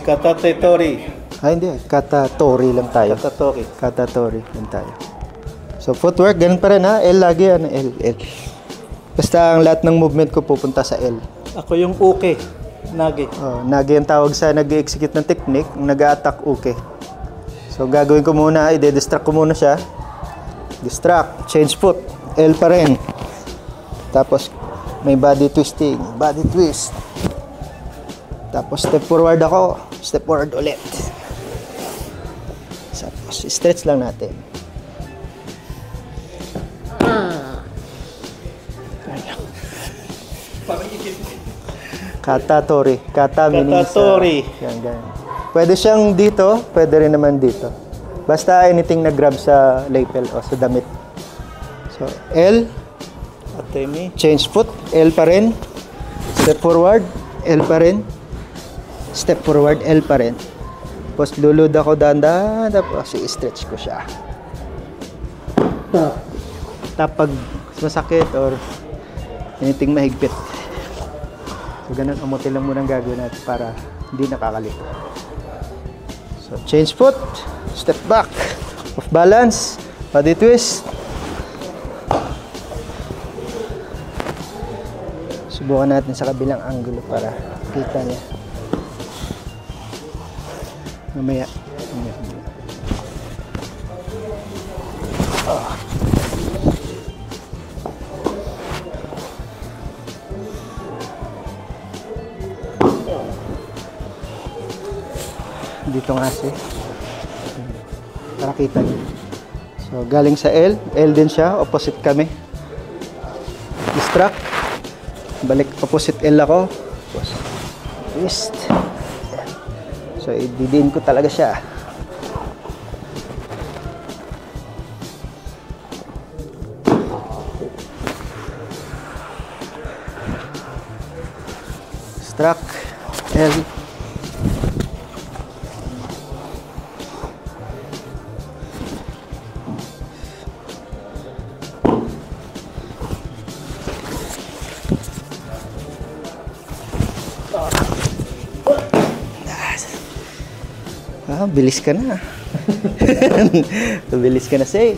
Katatori. Hindi. Katatori lang tayo. Katatori. Katatori lang tayo. So, footwork, ganun pa rin ha. L lagi, L. Basta ang lahat ng movement ko pupunta sa L. Ako yung uke. Nagi. Oh, nagi ang tawag sa nag-execute ng technique, nag-a-attack uke. So, gagawin ko muna, i-distract ko muna siya. Distract, change foot, L pa rin. Tapos, may body twisting, body twist. Tapos, step forward ako, step forward ulit. Tapos, stretch lang natin. Katatori. Katatori. Yan, ganyan. Pwede siyang dito, pwede rin naman dito. Basta anything na grab sa lapel o sa damit. So, L. Atemi. Change foot. L pa rin. Step forward. L pa rin. Step forward. L pa rin. Tapos lulod ako dahan-dahan. Tapos i-stretch ko siya. Tapag masakit or anything mahigpit. So, ganun amuti lang muna ang gagawin natin para hindi nakakalito. So, change foot, step back, off balance, body twist. Subukan natin sa kabilang angulo para kita niya. Mamaya. Dito nga siya. Para kita niyo. So, galing sa L. L din siya. Opposite kami. Distract. Balik. Opposite L ako. Tapos, twist. So, ididin ko talaga siya. Distract. L. Bilis ka na. Bilis ka na, say.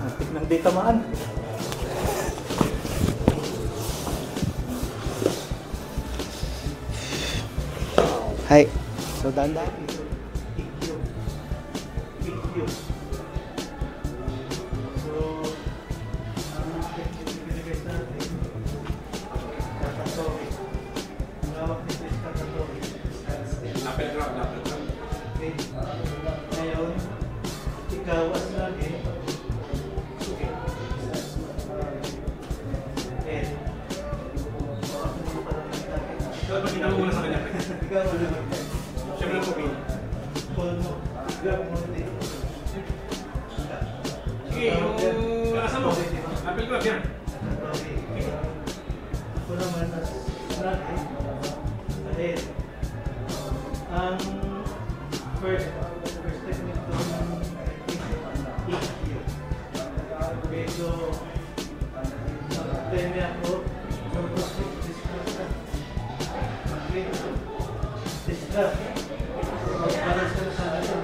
Antik ng di tamaan. Hi. So, dandan. Ngayon, ikawas lagi. Ikaw ba ginagawa mo na sa kanya? Ikaw ulit. Siya mo lang pupin. Pull mo. Grab mo ulit. Sige, yung asa mo. Apple grab yan. Ako naman lagi. Ahead. Ang first technique ko ng EQ. Medyo teme ako. Distract. Mag-balance ka na sa akin.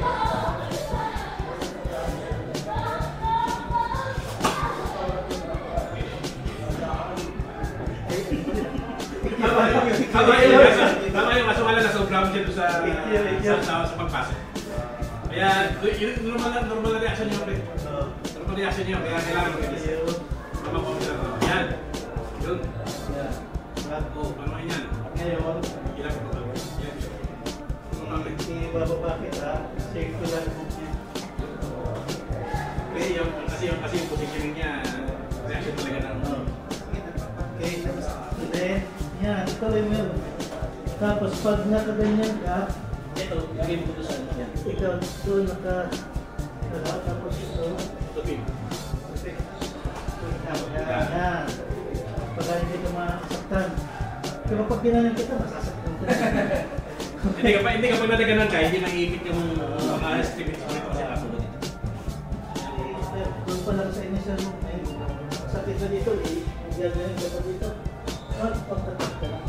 Tama yung kaso wala na sa ground dyan sa pagpasok. Kaya normal na reaction niyo, pre. Normal reaction niyo, kaya kailangan mag-release. Tama ko sila. Yan. Yun. Oo, ano yan? Ngayon, Ilang ko ba? Yan. ibababa kita, circular movement. Kasi yung positioning niya, reaction talaga ng... Okay, then, yan, tuloy mo yun. Tapos pag nakaganyan ka, Ito, game ko sa ano yan. ikaw doon tapos ito. Tupin. Yan. Pagka hindi ka masaktan. Pero pag ginanyan kita, masasaktan ka. Hindi ka pag nataganan ka, hindi nang-iipit yung strip kasi kasunod. Doon pa lang sa initial movement, sakit na dito, gagawin ka pa dito. Pagtatak ka lang.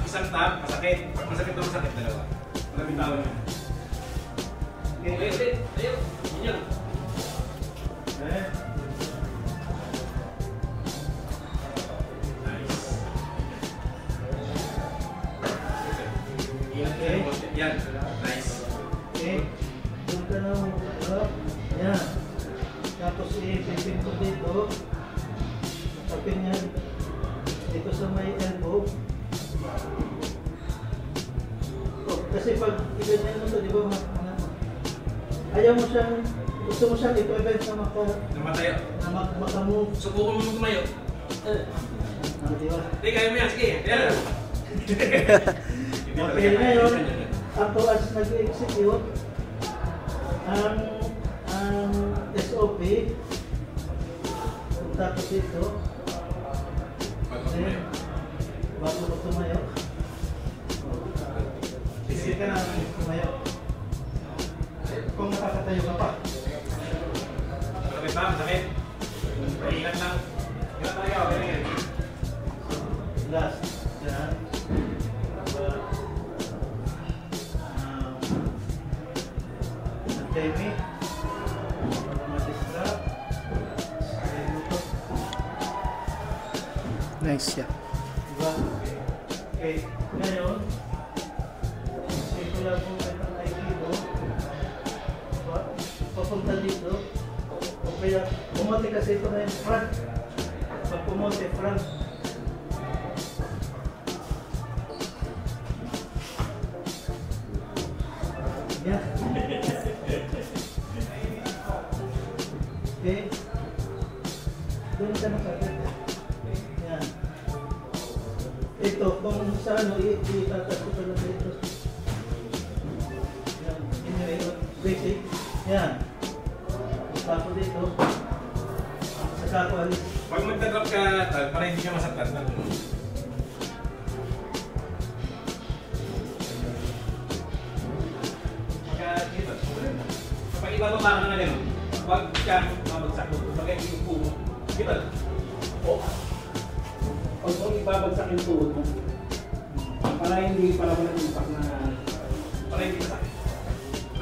isang tab, masakit. Pag masakit na masakit, dalawa. Wala bitawan niya. Okay. Ayun. Yun. Eh. Yan. Nice. Okay. Doon ka na mag-up. Yan. Tapos i-pipin ko dito. Tapin yan. Dito sa may elbow. Oh, kasi pag i-ganyan mo ito, di ba? Ayaw mo siyang, gusto mo siyang i-prevent na Namatayo. makamove. Subukan mo tumayo. Di ba? Hindi, kaya mo yan. Sige. Yan. Okay, ngayon, ako as nag-execute, ang SOP, punta ko dito, bago ko tumayo. Sige ka na tumayo. Kung nakakatayo ka pa. Sakit ba? Sakit? Ingat lang. Ingat tayo. Ganyan. Last. Yan. Antemi. Madistrap. Nice, yeah. Diba? Okay. Ngayon, simula po itong ID ko. Papunta dito. O kaya, pumunti kasi ito na yung front. Pag pumunti, front. Yan. Okay. Doon ka nakakit. Yan. Ito, kung sa ano, itatas ko pa lang dito. Yan. Anyway, basic. Yan. Tapos dito. Saka ko alis. Pag magdadrop ka, para hindi ka masaktan. Dito. Kapag ibababa ka na gano'n, huwag ka mabagsak mo. Kapag iupo mo, dito. O. Huwag mong ibabagsak yung tuhod mo. Para hindi para walang impact na para hindi masakit.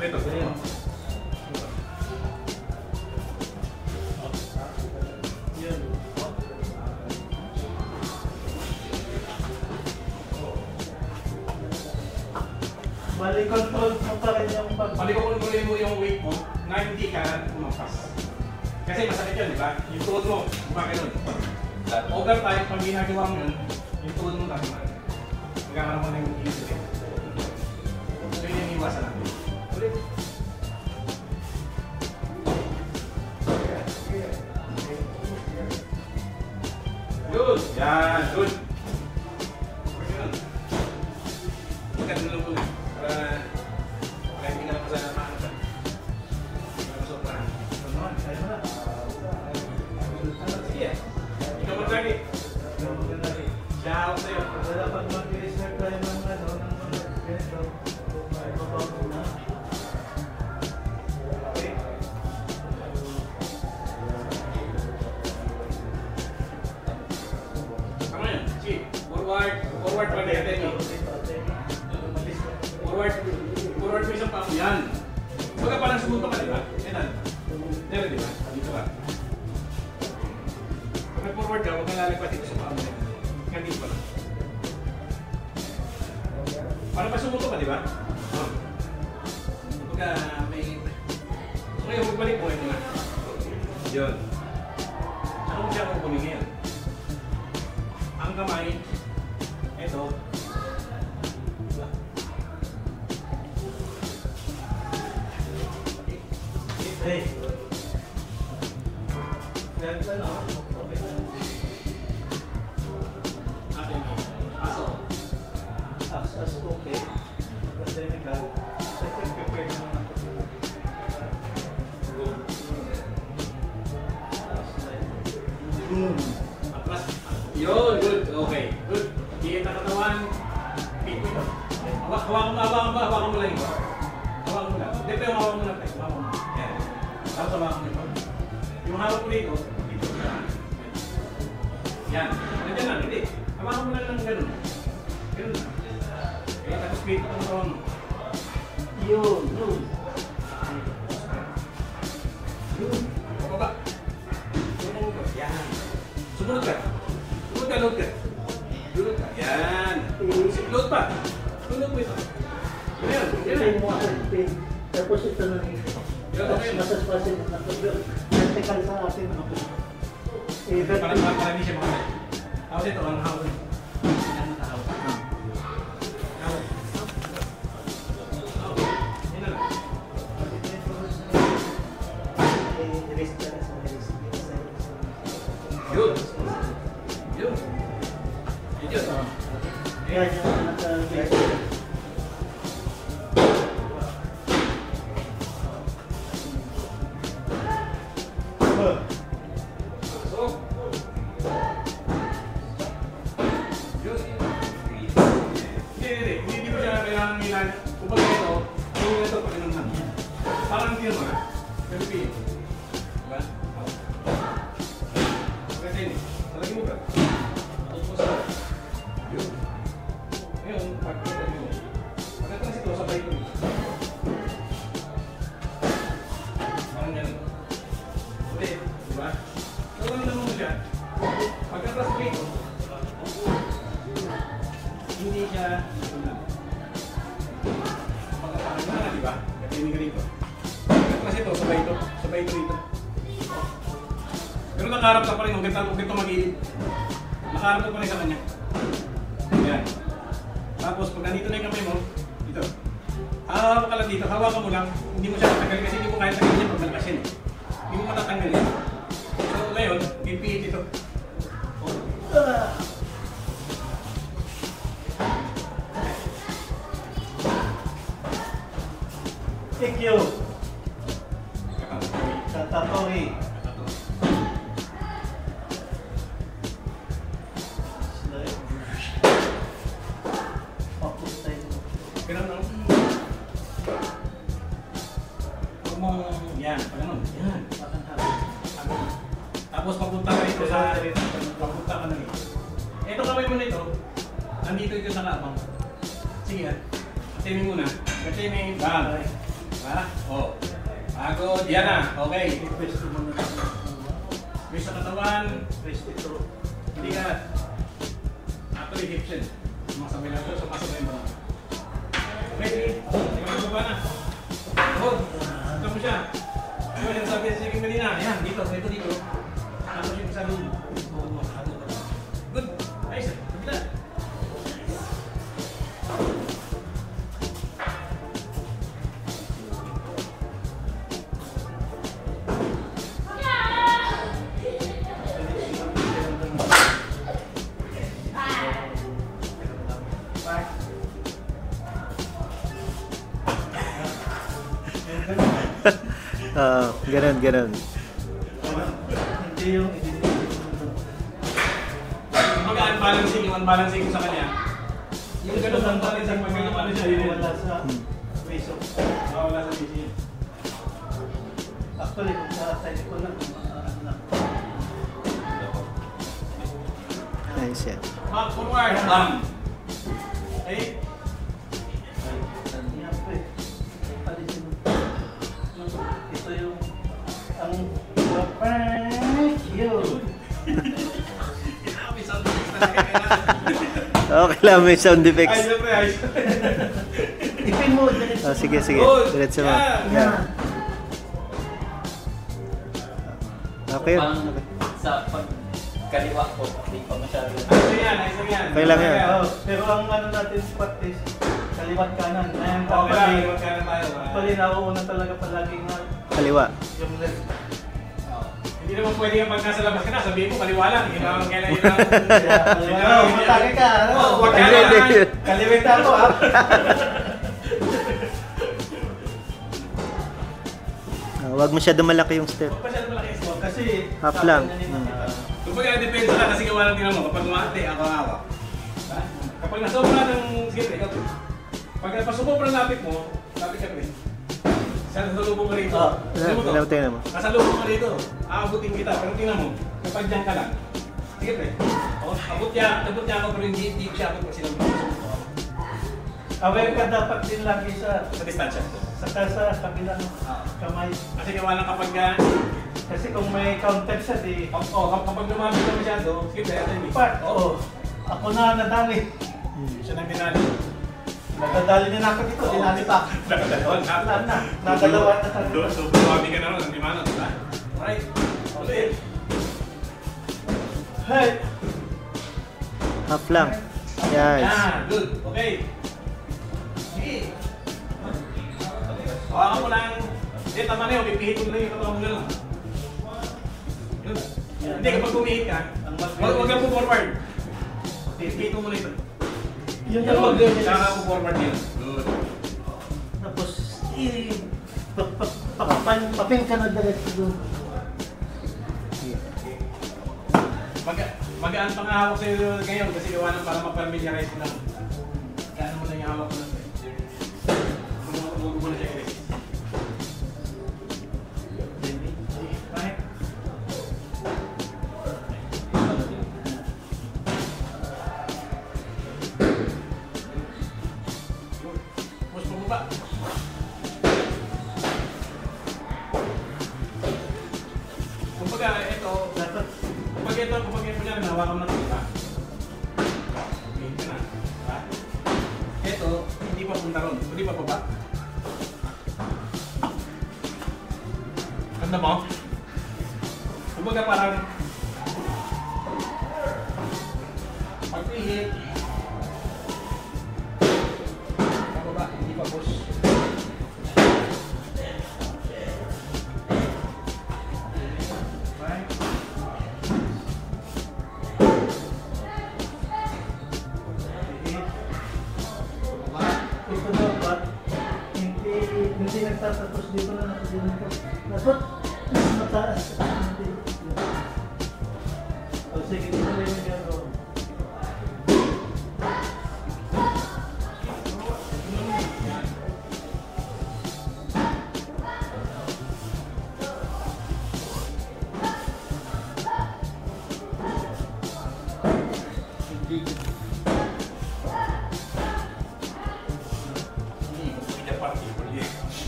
Ito, ganyan. Yun. Bali, control mo pa rin yung pag... Palikontrolin mo yung weight mo na hindi ka kumampas. Kasi masakit yun, di ba? Yung tuhod mo, bakit nun? Overtime, pag ginagawa mo yun, yung tuhod mo lang naman. Magkakaroon mo ng incident. So yun yung iwasan natin. Ulit. Good! Yan! Good! Yun. Magkano lang ulit. Para hindi ka lang masana maanap. Para masoprahan. Ano? Kaya mo na. Sige. Ikaw mag-lagi. Yung magandang Siya ako sa'yo. wala pag mag-reserve tayo ng ano, ng mga ganito, may babaw muna. Okay. Tama yun. Sige. Forward. Forward pa rin. Forward mo isang pako. Yan. Baga parang sumunto ka, di ba? Yan. Yan, di ba? Dito ka. Pag nag-forward ka, huwag kang lalagpas dito sa pako mo. Hanggang dito pa lang. Parang pasumunto ka, di ba? Oo. Baga may... So ngayon, magbalik mo ito nga. Yun. Saan mo siya kukunin ngayon? Ang kamay, ito. Hey. Yan ka na. Okay na. Atin mo. Aso. As okay. Academical. Second prepare naman ako. Good. Atlas. Yun, good. Okay. Good. Higit na katawan. Higit mo ito. Hawakan mo lang ito. Hawakan mo lang. Hindi, pero hawakan mo lang. Hawakan mo. Yan. Tapos hawakan mo ito. Yung hawak mo dito, dito. Yan. Nandiyan lang, hindi. Hawakan mo lang ng ganun. Ganun lang. Okay, tapos wait ang tono. Yun, yun. Yun. Pababa. Yan. Sumunod ka. Sumunod ka, load ka. Load ka. Yan. Load pa. Load mo ito. Yan. Ipin mo ang pin. Tapos ito na rin. Masaspasin na vertical sa atin. Para hindi siya makakaya. Tapos ito, ang hawak. Yan ang hawak. Hawak. Yan na lang. Yun. Yun. Yun. Kaya dyan naka-vertical. Hindi mo siya kailangan nila. Kumbaga ito, yung ito, pag inang namin. Parang hindi naman. Pero piyo. Diba? Kasi ini, talagin mo ba? Tapos sa yun. Ngayon, pag ito yun. Pag ito ito, sabay ito. Parang ganun. Hindi, diba? So, ano naman mo siya? Pagkatras ko ito, hindi siya magkakaroon na, di ba? Gatinig rito. Kasi ito, sabay ito rito. Pero nakaharap ka pa rin, huwag ito mag-ilit. Nakaharap ka pa rin sa kanya. Yan. Tapos pag nandito na yung kamay mo, dito. Hawak ka lang dito, hawakan mo lang. Hindi mo siya matanggalin kasi hindi mo kaya tanggalin niya pag malakas yan. Hindi mo matatanggal yan. So ngayon, pipiit ito. Thank you. Katatoy. Pero no? Huwag mong, yan, pag ano, yan. Tapos papunta ka rito sa, papunta ka na rito. Ito kamay mo nito, nandito ito sa kamang. Sige ha, atinin muna. Atinin, bang. Ha? O. Pagod, yan na, okay. Pwesto mo na. May sa katawan, Pwesto ito. hindi ka. Actually, hips yun. Sumasabay lang ito, sumasabay mo lang. Ready? Tingnan mo ba na? Hold. Ito mo siya. Ano yung sabi sa sige kanina? Ayan, dito, dito. Tapos yung sa loob. Good. Nice. Good. Ganun. Hindi yung Mag-unbalancing, yung unbalancing ko sa kanya. Yung ganun ang balancing pag ganun ano siya, yun wala sa peso. wala sa PC. Actually, kung sa side ko lang, ano na. Nice yan. Back forward, bam. Okay? Yan po eh. Alisin mo. Ito yung ang yun. May sound effects talaga kailangan. Okay lang, may sound Ay, effects. siyempre, ay. Ipin mo. diretso Oh, sige. Good. Diretso mo. Yan. Yan. Okay. Pang sa pagkaliwa ko, hindi pa masyado. Ayos yan. Okay lang yan. Oh, pero ang ano natin spot is kaliwat kanan. Ayan, Okay lang, kapali. iwan ka na tayo. Kapali nauuna talaga palagi nga Kaliwa. yung left. Hindi naman pwede yung pag nasa labas ka na, sabihin mo kaliwa lang. Hindi naman kailan yun lang. Kaya, matake ka. Ano? Oh, wag ka na. Kaliwit ako ha. Huwag masyado malaki yung step. Huwag masyado malaki. Kasi Half lang. Kumbaga, depende lang kasi gawa lang din mo. Kapag umate, ako hawak. Kapag nasobra ng sige, ikaw. Pag napasubok ng lapit mo, lapit ka rin. Sasalubong ka rito. Tingnan mo. Kasalubong ka rito. Aabutin kita. Pero tingnan mo, kapag dyan ka lang. Sige pre. Abot niya ako pero hindi siya abot kasi lang. Aware ka dapat din lagi sa distansya. sa kabilang kamay. Kasi gawa lang kapag Kasi kung may counter siya, di... kapag lumapit ka masyado, sige, ito yung Part, oo. Ako na nadali. Siya nang dinali. Nadadali na ako dito, dinali pa. Nakadalawan. Wala na, nadalawan na tayo. So, lumapit ka na ron, ang limano, diba? Alright. Ulit. Hey! Half lang. Yes. Yan, good. Okay. Sige. Hawakan mo lang. Hindi, tama na yun. Pipihit mo na yung katawan mo gano'n. Yun. Hindi, kapag kumihit ka, huwag kang po-forward. Pipihit mo muna ito. Yung Yun, dalawang ganyan. saka po-forward yun. Good. Tapos, papin ka na diretso doon. Magaan pang hawak sa'yo ngayon kasi gawa ng para ma-familiarize mo lang. Kaya mo lang yung hawak mo lang sa'yo. Huwag mo na siya i-rest. Bakit? Push mo ba? Kumbaga, ito, Dapat, kapag ito niya, nahawakan mo na ito, ha? Okay, ito na. Ha? Ito, hindi pa punta ron. Hindi pa baba. Ganda mo? Kumbaga parang pag-ihit, pababa, hindi pa push. Right? ito dapat, hindi nagtatapos dito na nakadinig ko. Dapat, mas mataas. O sige, dito na yung gano'n.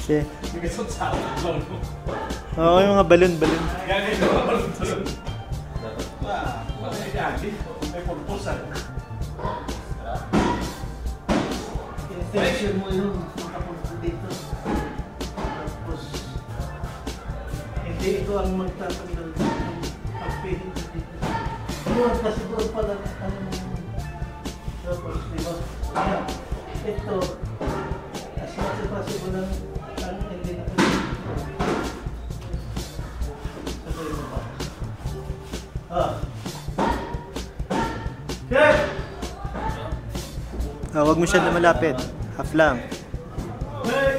Okay. Bigasot sa akin. Oo, yung mga balon. Yan, ito ang balon-balon. Wala yung jadi. May purpose ah. Intention mo yun, makapunta dito. Tapos, hindi ito ang magtatanggal ng pagpihit dito. Yun, kasi doon pala ang tapos, di ba? Kaya, ito, as much as possible lang, ang hindi na sabay mo ba? Okay! Huwag mo siya na malapit. Half lang. Hey!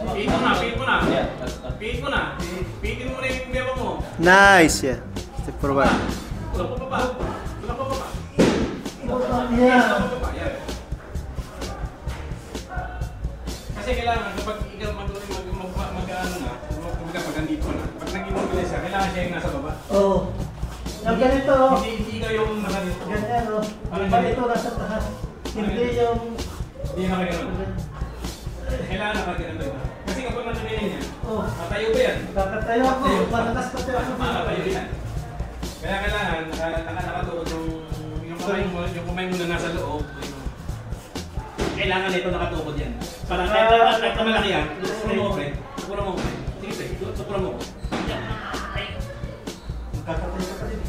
Pihit mo na, pihit mo na. Pihit mo na. Pihitin mo na yung beba mo. Nice. Yeah. Step forward. Wala pa baba. Wala pa baba. Yeah. Wala pa baba. Yan. Kasi kailangan kapag ikaw mag-ano na, pag nandito na, pag nag-immobilize siya, kailangan siya yung nasa baba. Oh. Yung ganito, oh. Hindi ikaw yung nasa dito. Ganyan, oh. Pag ito nasa taas. Hindi yung... Hindi na kayo ganun. Kailangan nakagano ito. Kasi kapag nandito yan, Oh. matayo ba yan? Kakatayo ako. Malakas pa tayo ako. Makakatayo yan. Kaya kailangan nakatuot yung kamay mo na nasa loob. Kailangan ito nakatukod yan. Para kahit na malaki yan, tukura mo, pre. Tukura mo, pre. Sige, pre. Tukura mo. Kakatayo ka pa din.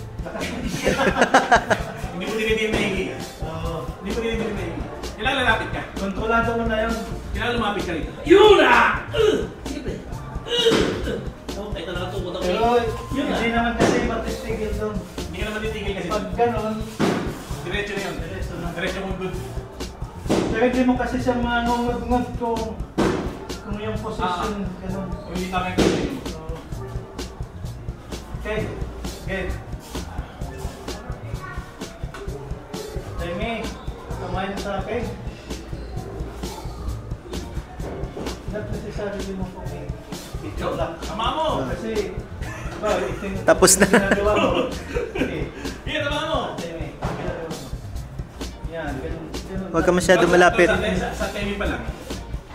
Hindi mo dinidim na hingi. Oo. Hindi mo dinidim na hingi. Kailangan lalapit ka. Kontrolado mo na yun. Kailangan lumapit ka rito. Yun na! Sige, pre. Kahit na nakatukod ako. Pero Yun na. hindi naman kasi matistigil doon. Hindi ka naman titigil kasi. Pag gano'n, Diretso na yun. Diretso na. Diretso mo good. pero hindi mo kasi siya manungod-ngod kung yung position gano'n. Kung hindi tama yung position mo. Oo. Okay. Good. Demi, kumain sa akin. Not necessarily mo kung video lang. Tama mo! Kasi, diba, Tapos na. ginagawa mo. Okay. Iya, tama mo! Demi, ginagawa mo. Yan, ganun. Huwag ka masyado malapit. Sa TV pa lang,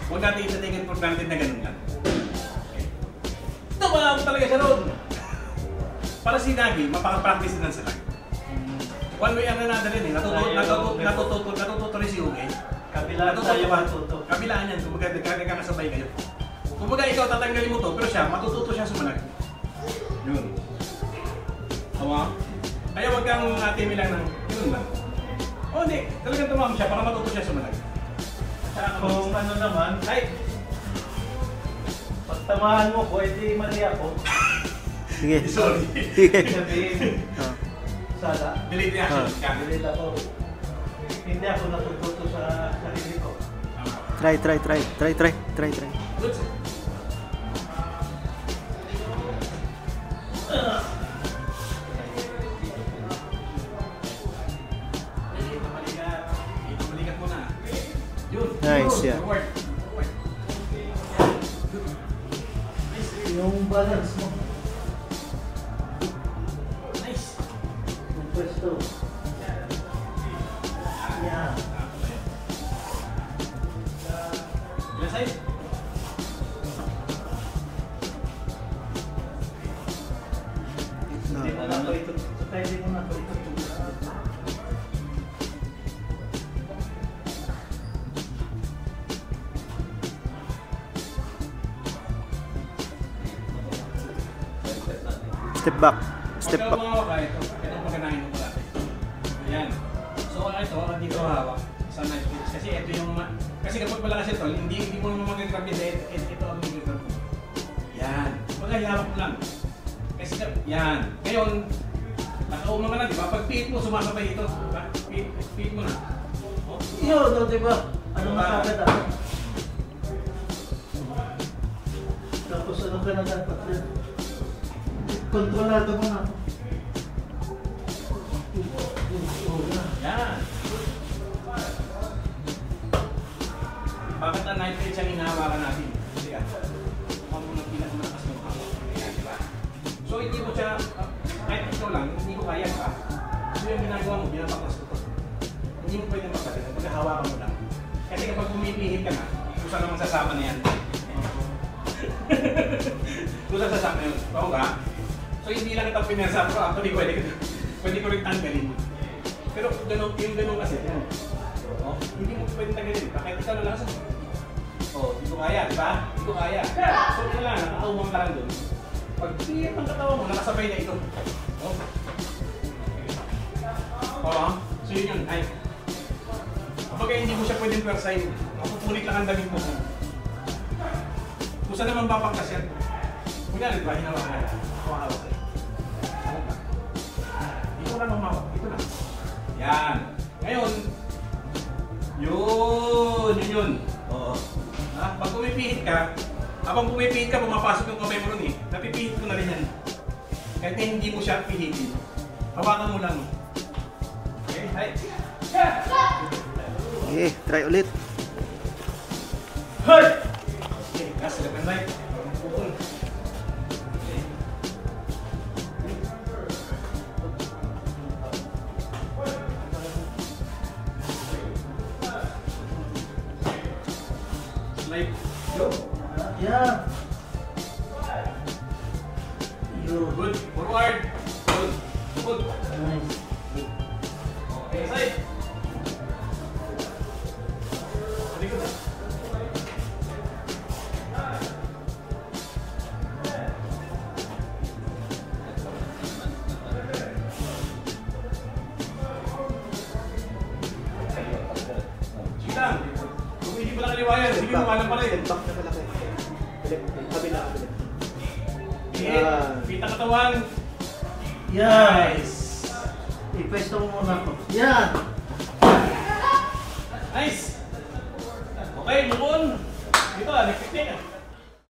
huwag natin isa-take for granted na ganun lang. Okay. Ito ba ako talaga siya roon? Para si Nagi, mapaka-practice din sa lag. One way and another rin eh. Natututo rin si Uge. Kabilaan tayo matuto. Kabilaan yan, kumbaga nagkakasabay kayo. Kumbaga ikaw tatanggalin mo to, pero siya, matututo siya sumalag. Yun. Tama? Kaya wag kang atimi lang ng yun lang. O hindi, talagang tumama siya para matuto siya sumalag. Kung ano naman, Ay! pagtamahan mo ko, edi mali ako. Sige. Sorry. Sige. Sabihin, Oh. sala, Delete reaction. galit ako. Hindi ako natututo sa sarili ko. Try. Good. Balikat muna. Yun. Nice, yeah. Forward. Yung balance mo, Nice. yung pwesto. Yan. Ilan side? Hindi mo na ito. Saka hindi mo na ito. Step back. Step Pagka back. bumawak ka, itong pagkanahin mo natin. Ayan. So ito, dito hawak sa knife edge. Kasi ito yung, kasi kapag malakas ito, hindi mo naman mag-grab yun, ito ang mag-grab mo. Yan. Pagka hawak mo lang. Kasi, yan. Ngayon, nakauma ka na, di ba? Pag pihit mo, sumasabay ito. Pihit mo na. Oh. Yun, no, diba? Ano masagad ako? Tapos ano ka na dapat yan? Kontrolado mo na. Yan. Bakit ang knife edge ang hinahawakan natin? Kasi huwag mo nang pinakamalakas mong hawak. Ayan, di ba? So hindi mo siya, kahit ikaw lang, hindi ko kaya ka. So yung ginagawa mo, binabaklas ko to. Hindi mo pwede magpasin, pagkahawakan mo lang. Kasi kapag pumipihit ka na, kusa namang sasama na yan. Kusa sasama yun. Oo ba? So hindi lang itang pinasa, pero actually pwede ko rin tanggalin. Pero yung ganun kasi, oh, hindi mo pwede tanggalin. Kahit ikaw na lang sa oh, hindi ko kaya, di ba? Hindi ko kaya. So yun lang, nakaumang ka lang doon. Pag tiyat ng katawan mo, nakasabay na ito. Oh. Oo, so yun yun. Ay. Kapag hindi mo siya pwedeng persahin, mapupulik lang ang damit mo. Kung saan naman papangkas yan? Kunyari, di ba? Hinawa ka na. Hawak sa'yo. Ito lang humawak. Ito lang. Yan. Ngayon, yun. Oo. Pag pumipihit ka, habang pumipihit ka, pumapasok yung kamay mo rin eh. Napipihit ko na rin yan. Kahit hindi mo siya pihitin. Hawakan mo lang. Okay, hi. Okay, try ulit. Hey! Okay, last left and right. Pukul. Okay. Slide. Go. Yan. Yun. Good. Forward. Good. Good. Nice. Okay, side. Very good. Sige lang. Kung hindi pala kaliwayan, sige mo alam pa rin. Back na malaki. Kabila. Hit. Pita katawan. Yan. Nice. Ipwesto mo muna ako. Yan. Nice. Okay, move on. Dito, next technique.